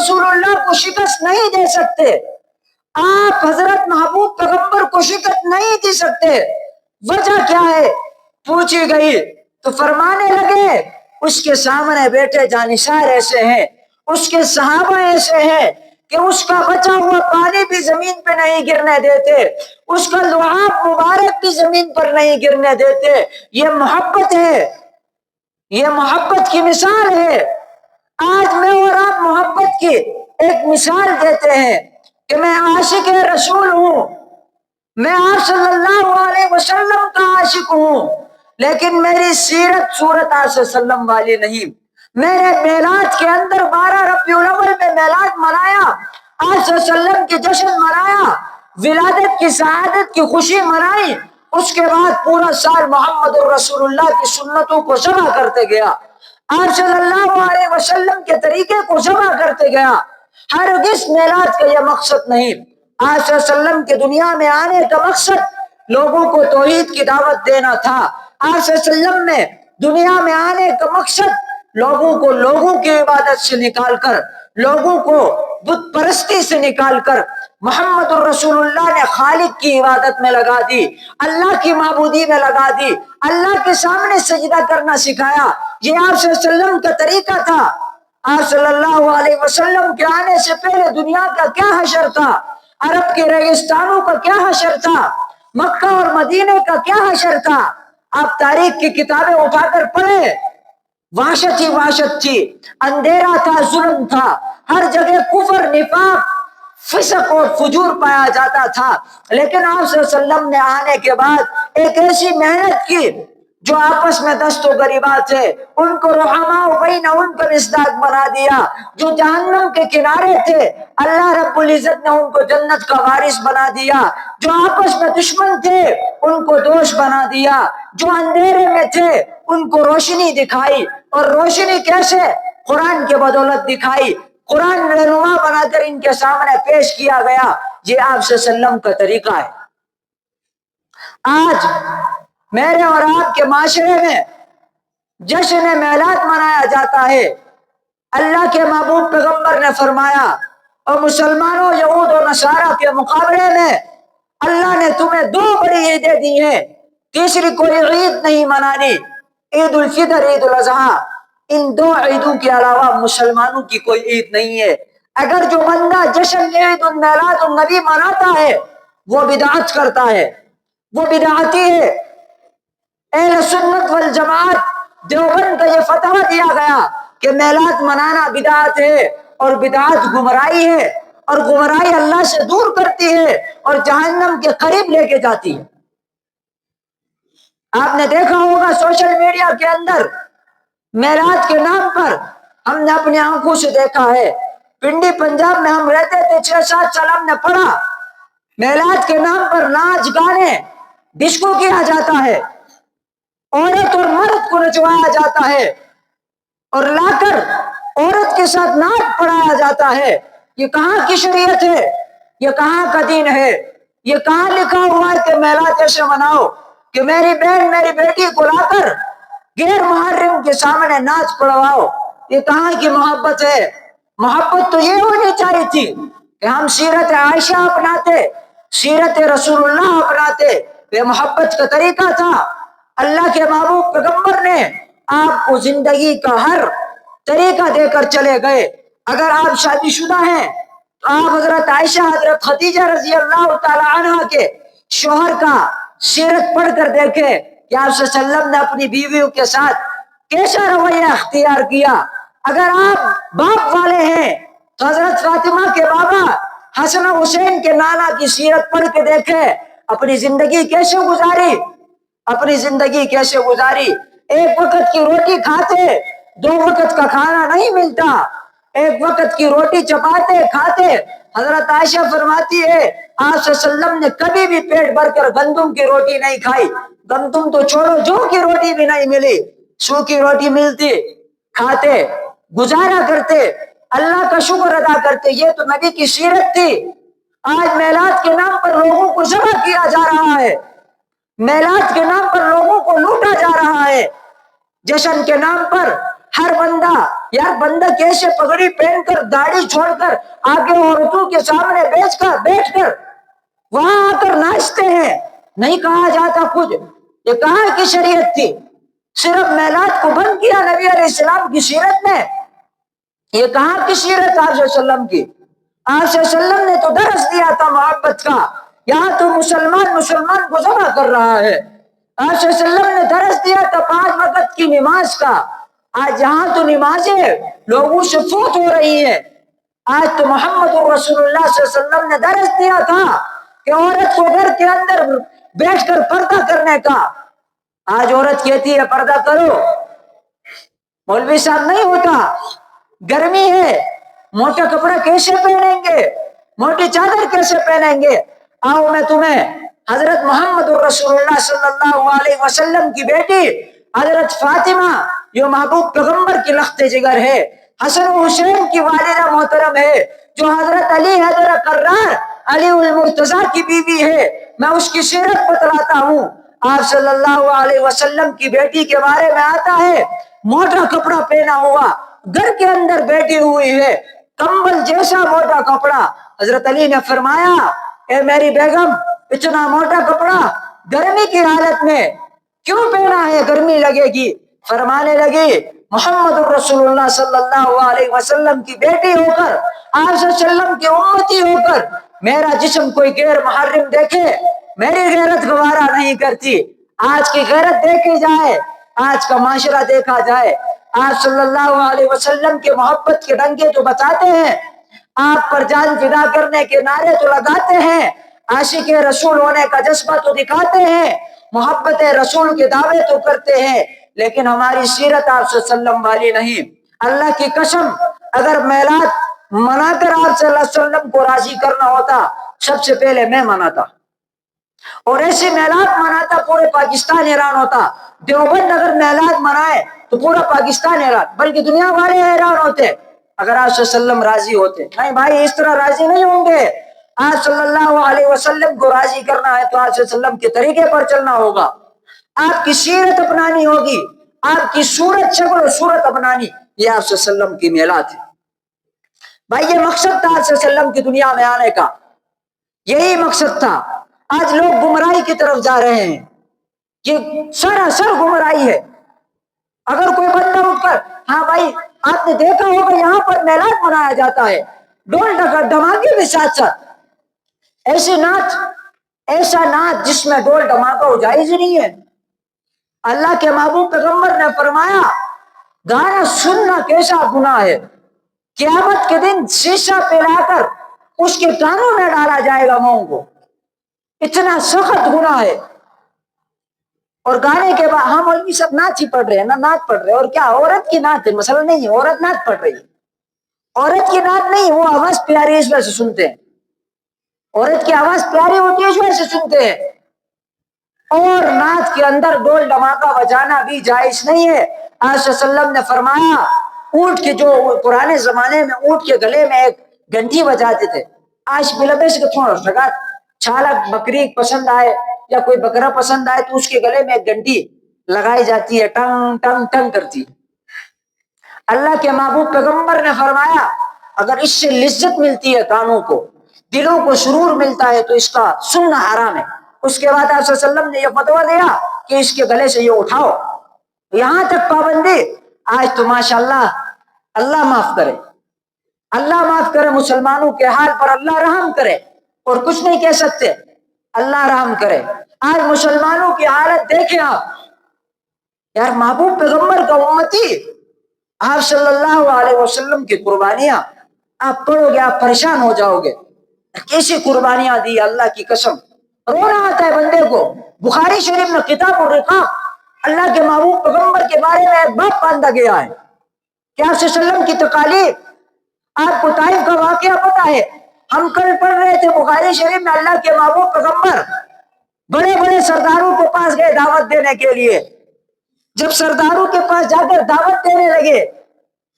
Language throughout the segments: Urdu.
رسول اللہ کو شکست نہیں دے سکتے، آپ حضرت محبوب پیغمبر کو شکست نہیں دے سکتے، وجہ کیا ہے؟ پوچھی گئی تو فرمانے لگے اس کے سامنے بیٹھے جانشار ایسے ہیں، اس کے صحابہ ایسے ہیں کہ اس کا بچا ہوا پانی بھی زمین پہ نہیں گرنے دیتے، اس کا لعاب مبارک بھی زمین پر نہیں گرنے دیتے۔ یہ محبت ہے، یہ محبت کی مثال ہے۔ آج میں اور آپ محبت کی ایک مثال دیتے ہیں کہ میں عاشق رسول ہوں، میں آپ صلی اللہ علیہ وسلم کا عاشق ہوں، لیکن میری سیرت صورت آپ صلی اللہ علیہ وسلم والی نہیں۔ میں نے میلاد کے اندر 12 ربیع الاول میں میلاد منایا، آپ صلی اللہ علیہ وسلم کی جشن منایا، ولادت کی سعادت کی خوشی منائی، اس کے بعد پورا سال محمد الرسول اللہ کی سنتوں کو جمع کرتے گیا، آپ صلی اللہ علیہ وسلم کے طریقے کو جمع کرتے گیا۔ ہرگز میلاد کا یہ مقصد نہیں، آپ صلی اللہ علیہ وسلم کے دنیا میں آنے کا مقصد لوگوں کو توحید کی دعوت دینا تھا۔ آپ صلی اللہ علیہ وسلم میں دنیا میں آنے کا مقصد لوگوں کو لوگوں کی عبادت سے نکال کر، لوگوں کو بت پرستی سے نکال کر محمد الرسول اللہ نے خالق کی عبادت میں لگا دی، اللہ کی معبودی میں لگا دی، اللہ کے سامنے سجدہ کرنا سکھایا۔ یہ آپ صلی اللہ علیہ وسلم کا طریقہ تھا۔ آپ صلی اللہ علیہ وسلم کے آنے سے پہلے دنیا کا کیا حشر تھا، عرب کے ریگستانوں کا کیا حشر تھا، مکہ اور مدینے کا کیا حشر تھا؟ آپ تاریخ کی کتابیں اٹھا کر پڑھیں، وحشت ہی وحشت تھی، اندھیرا تھا، ظلم تھا، ہر جگہ کفر، نفاق، فسق اور فجور پایا جاتا تھا۔ لیکن آپ صلی اللہ علیہ وسلم نے آنے کے بعد ایک ایسی محنت کی، جو آپس میں دست و غریبہ تھے ان کو رحماء بینہم کا مصداق بنا دیا، جو جہنم کے کنارے تھے اللہ رب العزت نے ان کو جنت کا وارث بنا دیا، جو آپس میں دشمن تھے ان کو دوست بنا دیا، جو اندھیرے میں تھے ان کو روشنی دکھائی، اور روشنی کیسے؟ قرآن کے بدولت دکھائی، قرآن رہنما بنا کر ان کے سامنے پیش کیا گیا۔ یہ آپ صلی اللہ علیہ وسلم کا طریقہ ہے۔ آج میرے اور آپ کے معاشرے میں جشن میلاد منایا جاتا ہے۔ اللہ کے محبوب پیغمبر نے فرمایا، اور مسلمانوں، یہود اور نصارہ کے مقابلے میں اللہ نے تمہیں 2 بڑی عیدیں دی ہیں، تیسری کوئی عید نہیں منانی، عید الفطر، عید الاضحیٰ۔ ان 2 عیدوں کے علاوہ مسلمانوں کی کوئی عید نہیں ہے۔ اگر جو بندہ جشن عید المیلاد النبی مناتا ہے وہ بدعت کرتا ہے، وہ بدعتی ہے۔ اہل سنت والجماعت دیوبند کا یہ فتویٰ دیا گیا کہ میلاد منانا بدعت ہے، اور بدعت گمراہی ہے، اور گمراہی اللہ سے دور کرتی ہے اور جہنم کے قریب لے کے جاتی ہے۔ آپ نے دیکھا ہوگا سوشل میڈیا کے اندر میلاد کے نام پر، ہم نے اپنی آنکھوں سے دیکھا ہے، پنڈی پنجاب میں ہم رہتے تھے 6-7 سال، ہم نے پڑھا میلاد کے نام پر ناچ گانے ڈسکو کیا جاتا ہے، عورت اور مرد کو نچوایا جاتا ہے، اور لا کر عورت کے ساتھ ناچ پڑھایا جاتا ہے۔ یہ کہاں کی شریعت ہے؟ یہ کہاں کا دین ہے؟ یہ کہاں لکھا ہوا ہے کہ میلاد ایسے مناؤ کہ میری بہن میری بیٹی کو لا کر غیر محرم کے سامنے ناچ پڑھواؤ؟ یہ کہاں کی محبت ہے؟ محبت تو یہ ہونی چاہیے تھی کہ ہم سیرت عائشہ اپناتے، سیرت رسول اللہ اپناتے۔ یہ محبت کا طریقہ تھا۔ اللہ کے محبوب پیغمبر نے آپ کو زندگی کا ہر طریقہ دے کر چلے گئے۔ اگر آپ شادی شدہ ہیں تو آپ حضرت عائشہ، حضرت خدیجہ رضی اللہ تعالی عنہ کے شوہر کا سیرت پڑھ کر دیکھیں کہ آپ صلی اللہ علیہ وسلم نے اپنی بیویوں کے ساتھ کیسا رویہ اختیار کیا۔ اگر آپ باپ والے ہیں تو حضرت فاطمہ کے بابا حسن و حسین کے نانا کی سیرت پڑھ کے دیکھیں، اپنی زندگی کیسے گزاری، اپنی زندگی کیسے گزاری۔ ایک وقت کی روٹی کھاتے، 2 وقت کا کھانا نہیں ملتا، ایک وقت کی روٹی چپاتے کھاتے۔ حضرت عائشہ فرماتی ہے آپ صلی اللہ علیہ وسلم نے کبھی بھی پیٹ بھر کر گندم کی روٹی نہیں کھائی، گندم تو چھوڑو، جو کی روٹی بھی نہیں ملی، سوکھی روٹی ملتی، کھاتے، گزارا کرتے، اللہ کا شکر ادا کرتے۔ یہ تو نبی کی سیرت تھی۔ آج میلاد کے نام پر لوگوں کو ذبح کیا جا رہا ہے، میلاد کے نام پر لوگوں کو لوٹا جا رہا ہے، جشن کے نام پر ہر بندہ، یار بندہ کیسے پگڑی پہن کر داڑھی چھوڑ کر آگے عورتوں کے سامنے بیٹھ کر وہاں آ کر ناچتے ہیں، نہیں کہا جاتا کچھ. یہ کہاں کی شریعت تھی؟ صرف میلاد کو بند کیا نبی علیہ السلام کی سیرت نے. یہ کہاں کی سیرت آپ صلی اللہ علیہ وسلم کی؟ آپ صلی اللہ علیہ وسلم نے تو درس دیا تھا محبت کا. یہاں تو مسلمان کو ذبح کر رہا ہے. آپ صلی اللہ علیہ وسلم نے درس دیا تھا 5 وقت کی نماز کا. آج یہاں تو نمازیں لوگوں سے فوت ہو رہی ہیں. آج تو محمد رسول اللہ صلی اللہ علیہ وسلم نے درس دیا تھا کہ عورت کو گھر کے اندر بیٹھ کر پردہ کرنے کا. آج عورت کہتی ہے پردہ کرو، مولوی صاحب نہیں ہوتا، گرمی ہے، موٹا کپڑا کیسے پہنیں گے، موٹی چادر کیسے پہنیں گے. آؤ میں تمہیں حضرت محمد رسول اللہ صلی اللہ علیہ وسلم کی بیٹی حضرت فاطمہ جو محبوب پیغمبر کی لخت جگر ہے، حسن و حسین کی والدہ محترم ہے، جو حضرت علی حیدر کرار علی المرتضیٰ کی بیوی ہے، میں اس کی سیرت بتلاتا ہوں. آپ صلی اللہ علیہ وسلم کی بیٹی کے بارے میں آتا ہے موٹا کپڑا پہنا ہوا، گھر کے اندر بیٹھی ہوئی ہے، کمبل جیسا موٹا کپڑا. حضرت علی نے فرمایا اے میری بیگم، اتنا موٹا کپڑا گرمی کی حالت میں کیوں پہنا ہے، گرمی لگے گی. فرمانے لگی محمد رسول اللہ صلی اللہ علیہ وسلم کی بیٹی ہو کر، آپ صلی اللہ علیہ وسلم کی امتی ہو کر میرا جسم کوئی غیر محرم دیکھے میری غیرت گوارا نہیں کرتی. آج کی غیرت دیکھی جائے، آج کا معاشرہ دیکھا جائے. آپ صلی اللہ علیہ وسلم کے محبت کے ڈنگے تو بتاتے ہیں، آپ پر جان فدا کرنے کے نعرے تو لگاتے ہیں، عاشق رسول ہونے کا جذبہ تو دکھاتے ہیں، محبت رسول کے دعوے تو کرتے ہیں، لیکن ہماری سیرت آپ صلی اللہ علیہ وسلم والی نہیں. اللہ کی قسم، اگر میلاد منا کر آپ صلی اللہ علیہ وسلم کو راضی کرنا ہوتا، سب سے پہلے میں مناتا، اور ایسی میلاد مناتا پورے پاکستان حیران ہوتا. دیوبند اگر میلاد منائے تو پورا پاکستان حیران، بلکہ دنیا والے حیران ہوتے اگر آپ صلی اللہ علیہ وسلم راضی ہوتے. نہیں بھائی، اس طرح راضی نہیں ہوں گے. آپ صلی اللہ علیہ وسلم کو راضی کرنا ہے تو آپ صلی اللہ علیہ وسلم کے طریقے پر چلنا ہوگا، آپ کی سیرت اپنانی ہوگی، آپ کی صورت شکل و صورت اپنانی. یہ آپ صلی اللہ علیہ وسلم کی میلاد ہے. بھائی یہ مقصد تھا آپ صلی اللہ علیہ وسلم کی دنیا میں آنے کا، یہی مقصد تھا. آج لوگ گمراہی کی طرف جا رہے ہیں، یہ سراسر گمراہی ہے. اگر کوئی بندہ اٹھ کر، ہاں بھائی آپ نے دیکھا ہوگا یہاں پر میلاد منایا جاتا ہے، ڈول دھماکے بھی ساتھ ساتھ، ایسا نعت جس میں ڈول دھماکہ ہو جائز نہیں ہے. اللہ کے محبوب پیغمبر نے فرمایا گانا سننا کیسا گناہ ہے، قیامت کے دن شیشہ پلا کر اس کے کانوں میں ڈالا جائے گا منہ کو، اتنا سخت گناہ ہے. اور گانے کے بعد ہم مولوی سب نعت ہی پڑھ رہے ہیں نا، نعت پڑھ رہے ہیں، اور کیا عورت کی نعت ہے، مسئلہ نہیں ہے، عورت نعت پڑھ رہی ہے، عورت کی نعت نہیں، وہ آواز پیاری ہے اس وجہ سے سنتے ہیں، عورت کی آواز پیاری ہوتی ہے اس وجہ سے سنتے ہیں. اور نعت کے اندر ڈول دھماکہ بجانا بھی جائز نہیں ہے. آپ صلی اللہ علیہ وسلم نے فرمایا اونٹ کے، جو پرانے زمانے میں اونٹ کے گلے میں ایک گھنٹی بجاتے تھے، آج ملبس کے تھوڑا لگا چھالک بکری پسند آئے یا کوئی بکرا پسند آئے تو اس کے گلے میں ایک گھنٹی لگائی جاتی ہے، ٹنگ ٹنگ ٹنگ کرتی. اللہ کے محبوب پیغمبر نے فرمایا اگر اس سے لذت ملتی ہے کانوں کو، دلوں کو سرور ملتا ہے تو اس کا سننا حرام ہے. اس کے بعد آپ صلی اللہ علیہ وسلم نے یہ فتویٰ دیا کہ اس کے گلے سے یہ اٹھاؤ. یہاں تک پابندی. آج تو ماشاءاللہ، اللہ معاف کرے، اللہ معاف کرے، مسلمانوں کے حال پر اللہ رحم کرے، اور کچھ نہیں کہہ سکتے، اللہ رحم کرے. آج مسلمانوں کی حالت دیکھیں آپ، یار محبوب پیغمبر کا امتی، آپ صلی اللہ علیہ وسلم کی قربانیاں آپ پڑھو گے آپ پریشان ہو جاؤ گے. کیسی قربانیاں دی اللہ کی قسم، رونا آتا ہے بندے کو. بخاری شریف میں کتاب الرقاق اللہ کے محبوب پیغمبر کے بارے میں ایک باب باندھا گیا ہے کہ آپ صلی اللہ علیہ وسلم کی تقالیب. آپ کو طائف کا واقعہ پتا ہے، ہم کل پڑھ رہے تھے بخاری شریف میں اللہ کے محبوب پیغمبر بڑے بڑے سرداروں کے پاس گئے دعوت دینے کے لیے. جب سرداروں کے پاس جا کر دعوت دینے لگے،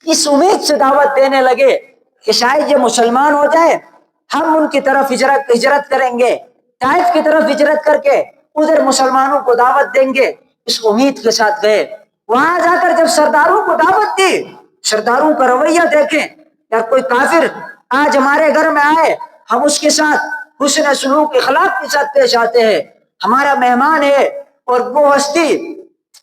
اس امید سے دعوت دینے لگے کہ شاید یہ مسلمان ہو جائے، ہم ان کی طرف ہجرت کریں گے، طائف کی طرف ہجرت کر کے ادھر مسلمانوں کو دعوت دیں گے، اس امید کے ساتھ گئے. وہاں جا کر جب سرداروں کو دعوت دی، سرداروں کا رویہ دیکھیں، یا کوئی کافر آج ہمارے گھر میں آئے، ہم اس کے ساتھ حسن سلوک اخلاق کے ساتھ پیش آتے ہیں، ہمارا مہمان ہے، اور وہ ہستی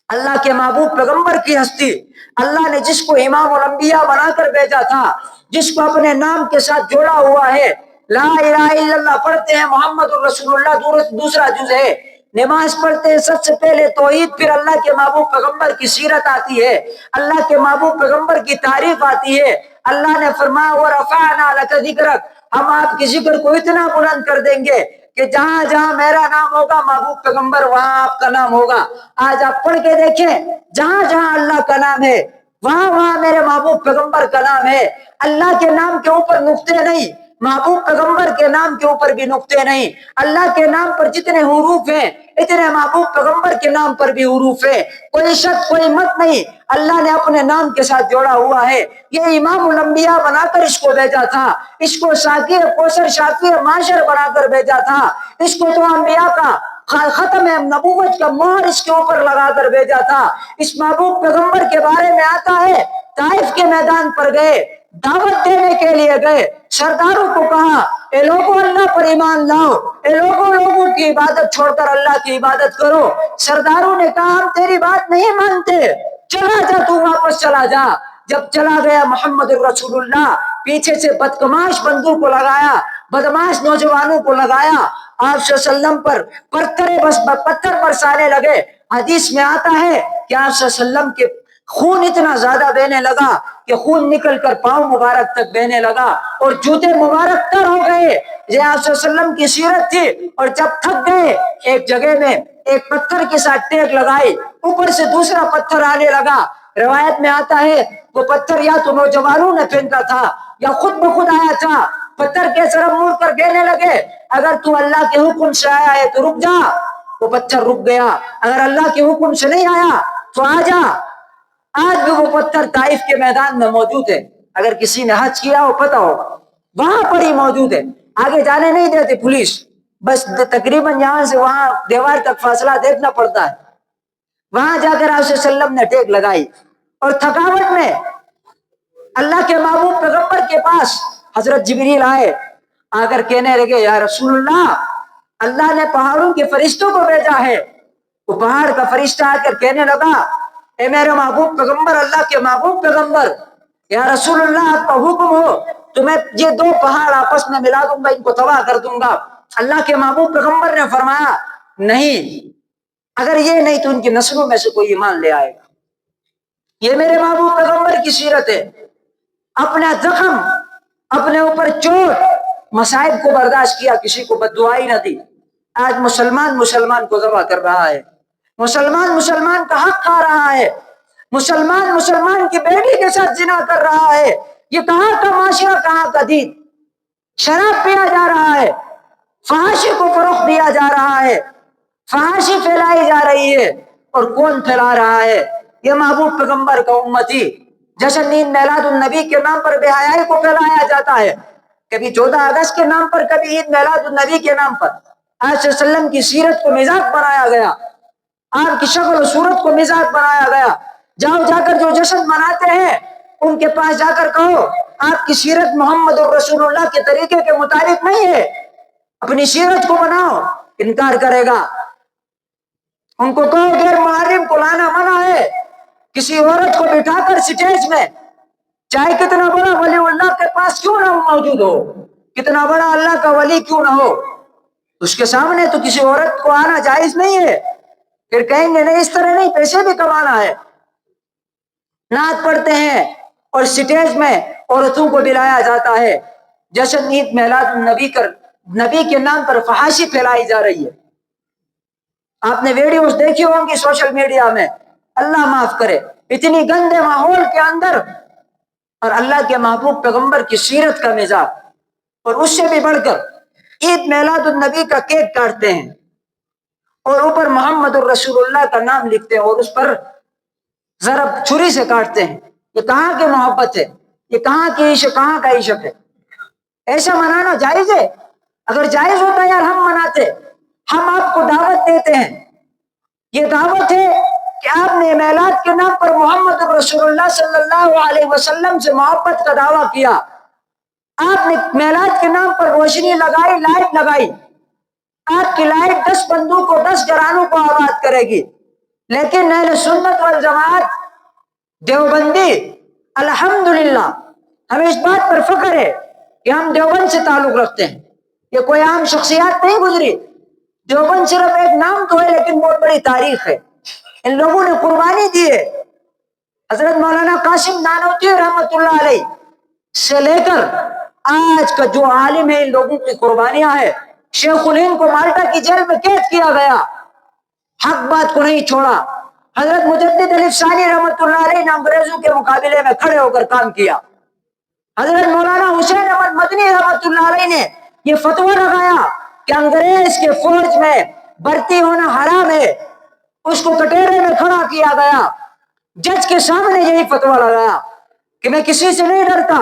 اللہ کے محبوب پیغمبر کی ہستی، اللہ نے جس کو امام الانبیاء بنا کر بھیجا تھا، جس کو اپنے نام کے ساتھ جوڑا ہوا ہے، لا الہ الا اللہ پڑھتے ہیں، محمد الرسول اللہ دوسرا جز ہے، نماز پڑھتے ہیں، سب سے پہلے توحید، پھر اللہ کے محبوب پیغمبر کی سیرت آتی ہے، اللہ کے محبوب پیغمبر کی تعریف آتی ہے۔ اللہ نے فرمایا وَرَفَعْنَا لَكَ ذِكْرَكَ، ہم آپ کی ذکر کو اتنا بلند کر دیں گے کہ جہاں جہاں میرا نام ہوگا محبوب پیغمبر وہاں آپ کا نام ہوگا۔ آج آپ پڑھ کے دیکھیں، جہاں جہاں اللہ کا نام ہے وہاں وہاں میرے محبوب پیغمبر کا نام ہے۔ اللہ کے نام کے اوپر نقطے نہیں، محبوب پیغمبر کے نام کے اوپر بھی نقطے نہیں۔ اللہ کے نام پر جتنے حروف ہیں اتنے محبوب پیغمبر کے نام پر بھی حروف ہے، کوئی شک کوئی مت نہیں، اللہ نے اپنے نام کے ساتھ جوڑا ہوا ہے۔ یہ امام الانبیاء بنا کر اس کو بھیجا تھا، اس کو ساقی کوثر شافی معاشر بنا کر بھیجا تھا، اس کو تو انبیاء کا ختم نبوت کا مہر اس کے اوپر لگا کر بھیجا تھا۔ اس محبوب پیغمبر کے بارے میں آتا ہے، طائف کے میدان پر گئے، دعوت دینے کے لیے گئے، سرداروں کو کہا اے لوگوں اللہ پر ایمان لاؤ، اے لوگوں کی عبادت چھوڑ کر اللہ کی عبادت کرو۔ سرداروں نے کہا ہم تیری بات نہیں مانتے، چلا جا، تو واپس چلا جا۔ جب چلا گیا محمد الرسول اللہ، پیچھے سے بدکماش بندوں کو لگایا، بدماش نوجوانوں کو لگایا، آپ صلی اللہ علیہ وسلم پر پتھر برسانے لگے۔ حدیث میں آتا ہے کہ آپ صلی اللہ علیہ وسلم کے خون اتنا زیادہ بہنے لگا کہ خون نکل کر پاؤں مبارک تک بہنے لگا اور جوتے مبارک تر ہو گئے۔ یہ آپ صلی اللہ علیہ وسلم کی سیرت تھی۔ اور جب تھک گئے، ایک جگہ میں ایک پتھر کے ساتھ ٹیک لگائی، اوپر سے دوسرا پتھر آنے لگا۔ روایت میں آتا ہے وہ پتھر یا تو نوجوانوں نے پھینکا تھا یا خود بخود آیا تھا۔ پتھر کے طرف مڑ کر کہنے لگے اگر تو اللہ کے حکم سے آیا ہے تو رک جا۔ وہ پتھر رک گیا، اگر اللہ کے حکم سے نہیں آیا تو آ جا۔ آج بھی وہ پتھر طائف کے میدان میں موجود ہے، اگر کسی نے حج کیا ہو پتہ ہوگا، وہاں پر ہی موجود ہے۔ آگے جانے نہیں دیتے پولیس، بس تقریباً یہاں سے وہاں دیوار تک فاصلہ دیکھنا پڑتا ہے۔ وہاں جا کر آپ صلی اللہ علیہ وسلم نے ٹیک لگائی، اور تھکاوٹ میں اللہ کے محبوب پیغمبر کے پاس حضرت جبریل آئے، آ کر کہنے لگے یا رسول اللہ نے پہاڑوں کے فرشتوں کو بھیجا ہے۔ وہ پہاڑ کا فرشتہ آ کر کہنے لگا اے میرے محبوب پیغمبر، اللہ کے محبوب پیغمبر، یا رسول اللہ آپ کا حکم ہو تو میں یہ دو پہاڑ آپس میں ملا دوں گا، ان کو تباہ کر دوں گا۔ اللہ کے محبوب پیغمبر نے فرمایا نہیں، اگر یہ نہیں تو ان کی نسلوں میں سے کوئی ایمان لے آئے گا۔ یہ میرے محبوب پیغمبر کی سیرت ہے، اپنا زخم، اپنے اوپر چوٹ، مصائب کو برداشت کیا، کسی کو بد دعائی نہ دی۔ آج مسلمان کو ذبح کر رہا ہے، مسلمان کا حق کھا رہا ہے، مسلمان کی بیٹی کے ساتھ زنا کر رہا ہے۔ یہ کہاں کا معاشرہ، کہاں کا دین؟ شراب پیا جا رہا ہے، فحاشی کو فروغ دیا جا رہا ہے، فحاشی پھیلائی جا رہی ہے، اور کون پھیلا رہا ہے؟ یہ محبوب پیغمبر کا امتی۔ جشن عید میلاد النبی کے نام پر بے حیائی کو پھیلایا جاتا ہے، کبھی 14 اگست کے نام پر، کبھی عید میلاد النبی کے نام پر۔ آج صلی اللہ علیہ وسلم کی سیرت کو مذاق بنایا گیا، آپ کی شکل و صورت کو مذاق بنایا گیا۔ جاؤ، جا کر جو جشن مناتے ہیں ان کے پاس جا کر کہو آپ کی سیرت محمد الرسول اللہ کے طریقے کے مطابق نہیں ہے، اپنی سیرت کو بناؤ، انکار کرے گا۔ ان کو کہو غیر محرم کو لانا منع ہے۔ کسی عورت کو بٹھا کر سٹیج میں، چاہے کتنا بڑا ولی اللہ کے پاس کیوں نہ موجود ہو، کتنا بڑا اللہ کا ولی کیوں نہ ہو، اس کے سامنے تو کسی عورت کو آنا جائز نہیں ہے۔ پھر کہیں گے نہیں، اس طرح نہیں، پیسے بھی کمانا ہے۔ نعت پڑھتے ہیں اور سٹیج میں عورتوں کو بلایا جاتا ہے، جشن عید میلاد النبی کر نبی کے نام پر فحاشی پھیلائی جا رہی ہے۔ آپ نے ویڈیوز دیکھی ہوں گی سوشل میڈیا میں، اللہ معاف کرے، اتنی گندے ماحول کے اندر، اور اللہ کے محبوب پیغمبر کی سیرت کا مزاج، اور اس سے بھی بڑھ کر عید میلاد النبی کا کیک کاٹتے ہیں اور اوپر محمد الرسول اللہ کا نام لکھتے ہیں اور اس پر ضرب چھری سے کاٹتے ہیں۔ یہ کہاں کی محبت ہے؟ یہ کہاں کی عشق، کہاں کا عشق ہے؟ ایسا منانا جائز ہے؟ اگر جائز ہوتا یار ہم مناتے، ہم آپ کو دعوت دیتے ہیں، یہ دعوت ہے کہ آپ نے میلاد کے نام پر محمد رسول اللہ صلی اللہ علیہ وسلم سے محبت کا دعویٰ کیا، آپ نے میلاد کے نام پر روشنی لگائی، لائٹ لگائی، آپ کی لائٹ 10 بندوں کو 10 گھرانوں کو آباد کرے گی، لیکن اہل سنت والجماعت دیوبندی الحمدللہ ہمیں اس بات پر فخر ہے کہ ہم دیوبند سے تعلق رکھتے ہیں۔ یہ کوئی عام شخصیات نہیں گزری، دیوبند صرف ایک نام تو ہے لیکن بہت بڑی تاریخ ہے، ان لوگوں نے قربانی دی ہے۔ حضرت مولانا قاسم نانوتوی رحمۃ اللہ علیہ سے لے کر آج کا جو عالم ہے، ان لوگوں کی قربانیاں ہیں۔ شیخ الہند کو مالٹا کی جیل میں قید کیا گیا، حق بات کو نہیں چھوڑا۔ حضرت مجدد علی ثانی رحمۃ اللہ علیہ نے انگریزوں کے مقابلے میں کھڑے ہو کر کام کیا۔ حضرت مولانا حسین احمد مدنی رحمۃ اللہ علیہ نے یہ فتویٰ لگایا کہ انگریز کے فوج میں بھرتی ہونا حرام ہے، اس کو کٹہرے میں کھڑا کیا گیا، جج کے سامنے یہی فتویٰ لگایا کہ میں کسی سے نہیں ڈرتا،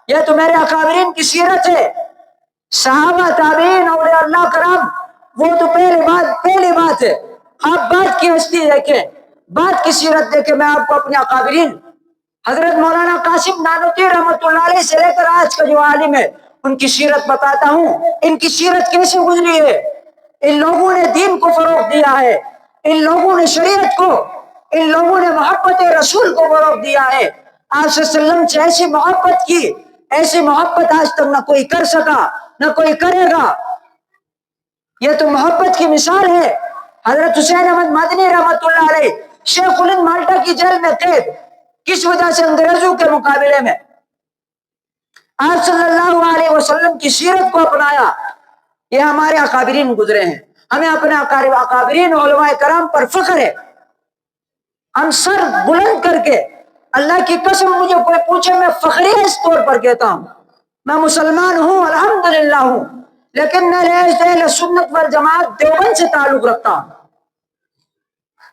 یہ تو میرے اکابرین کی سیرت ہے، صحابہ تابعین اولیاء اللہ کرام، وہ تو پہلی بات ہے، آپ بات کی ہستی دیکھیں، بات کی سیرت دیکھیں۔ میں آپ کو اپنے اکابرین حضرت مولانا قاسم نانوتوی رحمۃ اللہ علیہ سے لے کر آج کا جو عالم ہے ان کی سیرت بتاتا ہوں، ان کی سیرت کیسے گزری ہے۔ ان لوگوں نے دین کو فروغ دیا ہے، ان لوگوں نے شریعت کو، ان لوگوں نے محبت رسول کو فروغ دیا ہے۔ آپ صلی اللہ علیہ وسلم سے ایسی محبت کی، ایسی محبت آج تک نہ کوئی کر سکا نہ کوئی کرے گا، یہ تو محبت کی مثال ہے۔ حضرت حسین احمد مدنی رحمۃ اللہ علیہ شیخ الہند مالٹا کی جیل میں قید، کس وجہ سے؟ انگریزوں کے مقابلے میں آپ صلی اللہ علیہ وسلم کی سیرت کو اپنایا۔ یہ ہمارے اکابرین گزرے ہیں، ہمیں اپنے اکابرین علماء کرام پر فخر ہے۔ ہم سر بلند کر کے، اللہ کی قسم مجھے کوئی پوچھے میں فخریہ اس طور پر کہتا ہوں، میں مسلمان ہوں الحمدللہ ہوں، لیکن میں اہل سنت والجماعت دیوبند سے تعلق رکھتا ہوں۔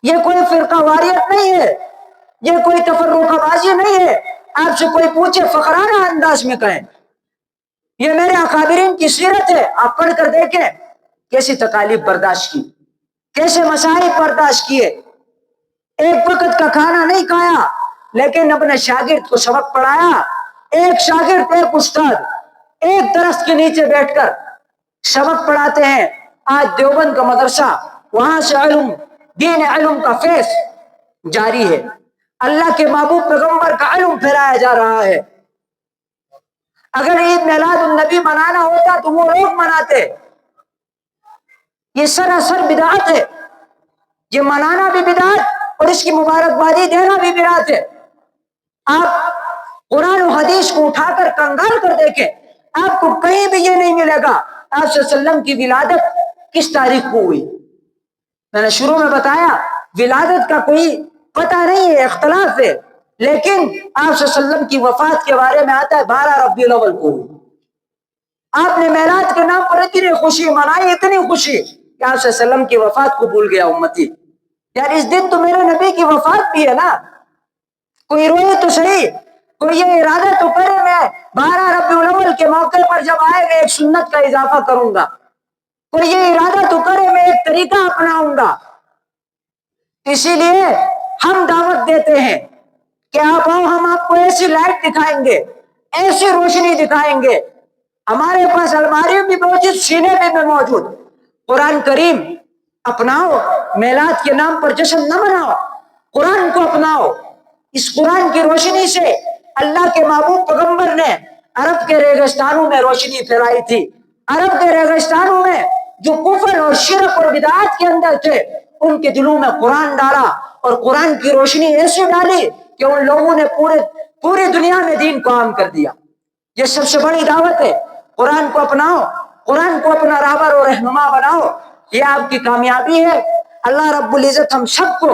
یہ کوئی فرقہ واریت نہیں ہے، یہ کوئی تفرقہ بازی نہیں ہے، آپ سے کوئی پوچھے فخرانہ انداز میں کہیں، یہ میرے اکابرین کی سیرت ہے۔ آپ پڑھ کر دیکھیں کیسی تکالیف برداشت کی، کیسے مصائب برداشت کیے، ایک وقت کا کھانا نہیں کھایا لیکن اپنے شاگرد کو سبق پڑھایا۔ ایک شاگرد ایک استاد ایک درخت کے نیچے بیٹھ کر سبق پڑھاتے ہیں۔ آج دیوبند کا مدرسہ، وہاں سے علم، دین علم کا فیض جاری ہے، اللہ کے محبوب پیغمبر کا علم پھیلایا جا رہا ہے۔ اگر عید میلاد النبی منانا ہوتا تو وہ لوگ مناتے، یہ سراسر بدعت ہے، یہ منانا بھی بدعت اور اس کی مبارکبادی دینا بھی بدعت ہے۔ آپ قرآن و حدیث کو اٹھا کر کنگال کر دیکھیں، آپ کو کہیں بھی یہ نہیں ملے گا آپ صلی اللہ علیہ وسلم کی ولادت کس تاریخ کو ہوئی۔ میں نے شروع میں بتایا ولادت کا کوئی پتہ نہیں ہے، اختلاف ہے، لیکن آپ صلی اللہ علیہ وسلم کی وفات کے بارے میں آتا ہے 12 ربیع الاول کو ہوئی۔ آپ نے میلاد کے نام پر اتنی خوشی منائی، اتنی خوشی کہ آپ صلی اللہ علیہ وسلم کی وفات کو بھول گیا امتی۔ یار اس دن تو میرے نبی کی وفات بھی ہے نا، کوئی روئے تو صحیح، کوئی یہ ارادہ تو کرے میں 12 ربیع الاول کے موقع پر جب آئے گا ایک سنت کا اضافہ کروں گا، کوئی یہ ارادہ تو کرے میں ایک طریقہ اپناؤں گا۔ اسی لیے ہم دعوت دیتے ہیں کہ آپ آؤ، ہم آپ کو ایسی لائٹ دکھائیں گے، ایسی روشنی دکھائیں گے، ہمارے پاس الماری بھی موجود، سینے میں بھی موجود۔ قرآن کریم اپناؤ، میلاد کے نام پر جشن نہ مناؤ، قرآن کو اپناؤ۔ اس قرآن کی روشنی سے اللہ کے محبوب پیغمبر نے عرب کے ریگستانوں میں روشنی پھیلائی تھی۔ عرب کے ریگستانوں میں جو کفر اور شرک اور بدعات کے اندر تھے، ان کے دلوں میں قرآن ڈالا اور قرآن کی روشنی ایسی ڈالی کہ ان لوگوں نے پوری دنیا میں دین کو عام کر دیا۔ یہ سب سے بڑی دعوت ہے، قرآن کو اپناؤ، قرآن کو اپنا راہبر اور رہنما بناؤ، یہ آپ کی کامیابی ہے۔ اللہ رب العزت ہم سب کو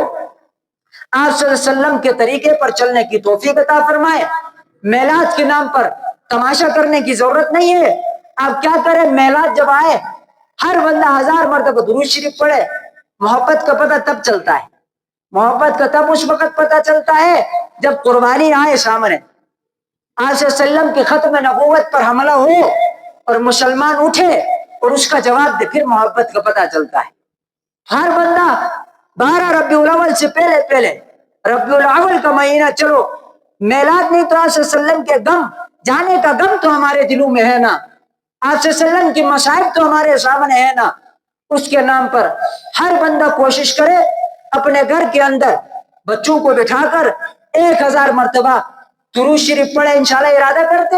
آپ صلی اللہ علیہ وسلم کے طریقے پر چلنے کی توفیق عطا فرمائے۔ میلاد کے نام پر تماشا کرنے کی ضرورت نہیں ہے۔ آپ کیا کریں، میلاد جب آئے ہر بندہ 1000 مرتبہ درود شریف پڑھے۔ محبت کا پتہ تب چلتا ہے، محبت کا تب اس وقت پتہ چلتا ہے جب قربانی آئے سامنے، آپ صلی اللہ علیہ وسلم کے ختم نبوت پر حملہ ہو اور مسلمان اٹھے اور اس کا جواب دے، پھر محبت کا پتہ چلتا ہے۔ ہر بندہ 12 ربیع الاول سے پہلے پہلے ربیع الاول کا مہینہ، چلو میلاد نہیں تو آپ صلی اللہ علیہ وسلم کے غم جانے کا غم تو ہمارے دلوں میں ہے نا، آپ صلی اللہ علیہ وسلم کی مصائب تو ہمارے سامنے ہے نا، اس کے نام پر ہر بندہ کوشش کرے اپنے گھر کے اندر بچوں کو بٹھا کر 1000 مرتبہ درود شریف پڑھے، انشاءاللہ ارادہ کرتے